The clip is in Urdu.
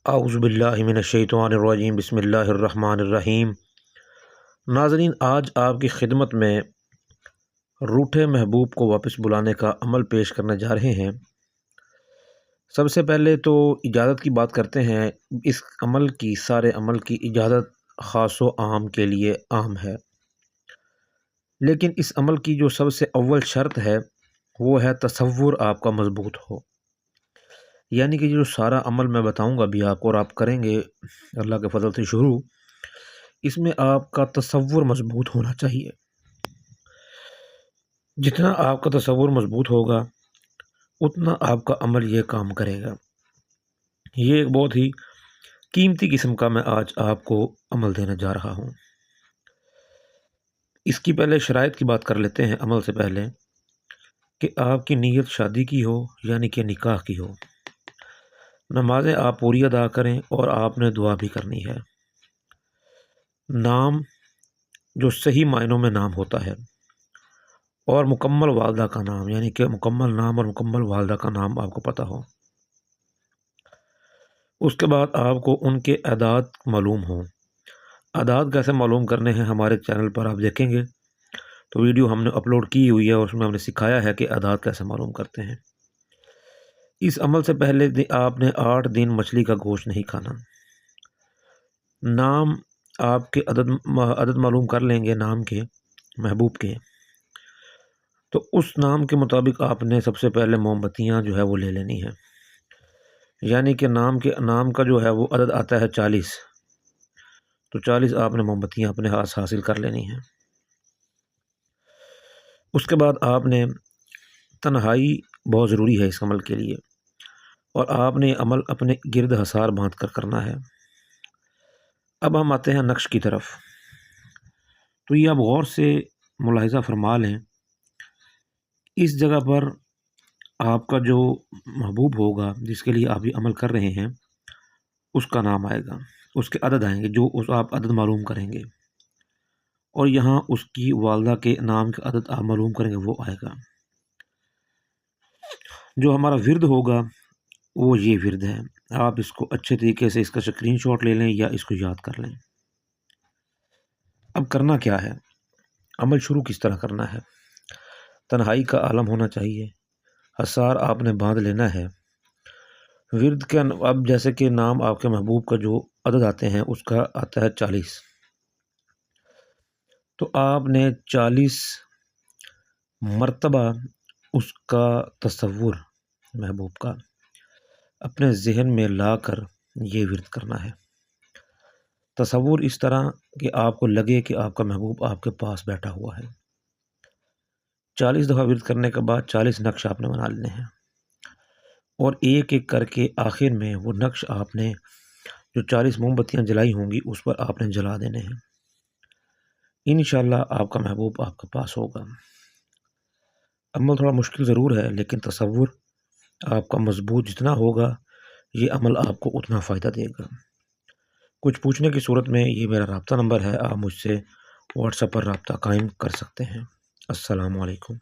اعوذ باللہ من الشیطان الرجیم بسم اللہ الرحمن الرحیم۔ ناظرین، آج آپ کی خدمت میں روٹھے محبوب کو واپس بلانے کا عمل پیش کرنے جا رہے ہیں۔ سب سے پہلے تو اجازت کی بات کرتے ہیں۔ اس عمل کی سارے عمل کی اجازت خاص و عام کے لیے عام ہے، لیکن اس عمل کی جو سب سے اول شرط ہے وہ ہے تصور آپ کا مضبوط ہو، یعنی کہ جو سارا عمل میں بتاؤں گا ابھی آپ کو اور آپ کریں گے اللہ کے فضل سے شروع، اس میں آپ کا تصور مضبوط ہونا چاہیے۔ جتنا آپ کا تصور مضبوط ہوگا اتنا آپ کا عمل یہ کام کرے گا۔ یہ ایک بہت ہی قیمتی قسم کا میں آج آپ کو عمل دینے جا رہا ہوں۔ اس کی پہلے شرائط کی بات کر لیتے ہیں عمل سے پہلے، کہ آپ کی نیت شادی کی ہو، یعنی کہ نکاح کی ہو۔ نمازیں آپ پوری ادا کریں اور آپ نے دعا بھی کرنی ہے۔ نام جو صحیح معنوں میں نام ہوتا ہے، اور مکمل والدہ کا نام، یعنی کہ مکمل نام اور مکمل والدہ کا نام آپ کو پتہ ہو۔ اس کے بعد آپ کو ان کے اعداد معلوم ہوں۔ اعداد کیسے معلوم کرنے ہیں ہمارے چینل پر آپ دیکھیں گے تو ویڈیو ہم نے اپلوڈ کی ہوئی ہے، اور اس میں ہم نے سکھایا ہے کہ اعداد کیسے معلوم کرتے ہیں۔ اس عمل سے پہلے آپ نے 8 دن مچھلی کا گوشت نہیں کھانا۔ نام آپ کے عدد معلوم کر لیں گے نام کے، محبوب کے، تو اس نام کے مطابق آپ نے سب سے پہلے موم بتیاں جو ہے وہ لے لینی ہے، یعنی کہ نام کا جو ہے وہ عدد آتا ہے 40، تو 40 آپ نے موم بتیاں اپنے ہاتھ حاصل کر لینی ہیں۔ اس کے بعد آپ نے تنہائی بہت ضروری ہے اس عمل کے لیے، اور آپ نے عمل اپنے گرد حصار باندھ کر کرنا ہے۔ اب ہم آتے ہیں نقش کی طرف، تو یہ آپ غور سے ملاحظہ فرما لیں۔ اس جگہ پر آپ کا جو محبوب ہوگا جس کے لیے آپ یہ عمل کر رہے ہیں، اس کا نام آئے گا، اس کے عدد آئیں گے، جو آپ عدد معلوم کریں گے، اور یہاں اس کی والدہ کے نام کے عدد آپ معلوم کریں گے، وہ آئے گا۔ جو ہمارا ورد ہوگا وہ یہ ورد ہے۔ آپ اس کو اچھے طریقے سے اس کا اسکرین شاٹ لے لیں یا اس کو یاد کر لیں۔ اب کرنا کیا ہے، عمل شروع کس طرح کرنا ہے۔ تنہائی کا عالم ہونا چاہیے، حصار آپ نے باندھ لینا ہے۔ ورد کے اب جیسے کہ نام آپ کے محبوب کا جو عدد آتے ہیں اس کا آتا ہے 40، تو آپ نے 40 مرتبہ اس کا تصور محبوب کا اپنے ذہن میں لا کر یہ ورد کرنا ہے۔ تصور اس طرح کہ آپ کو لگے کہ آپ کا محبوب آپ کے پاس بیٹھا ہوا ہے۔ 40 دفعہ ورد کرنے کے بعد 40 نقش آپ نے بنا لینے ہیں، اور ایک ایک کر کے آخر میں وہ نقش آپ نے جو 40 موم بتیاں جلائی ہوں گی اس پر آپ نے جلا دینے ہیں۔ انشاءاللہ آپ کا محبوب آپ کے پاس ہوگا۔ عمل تھوڑا مشکل ضرور ہے، لیکن تصور آپ کا مضبوط جتنا ہوگا یہ عمل آپ کو اتنا فائدہ دے گا۔ کچھ پوچھنے کی صورت میں یہ میرا رابطہ نمبر ہے، آپ مجھ سے واٹس ایپ پر رابطہ قائم کر سکتے ہیں۔ السلام علیکم۔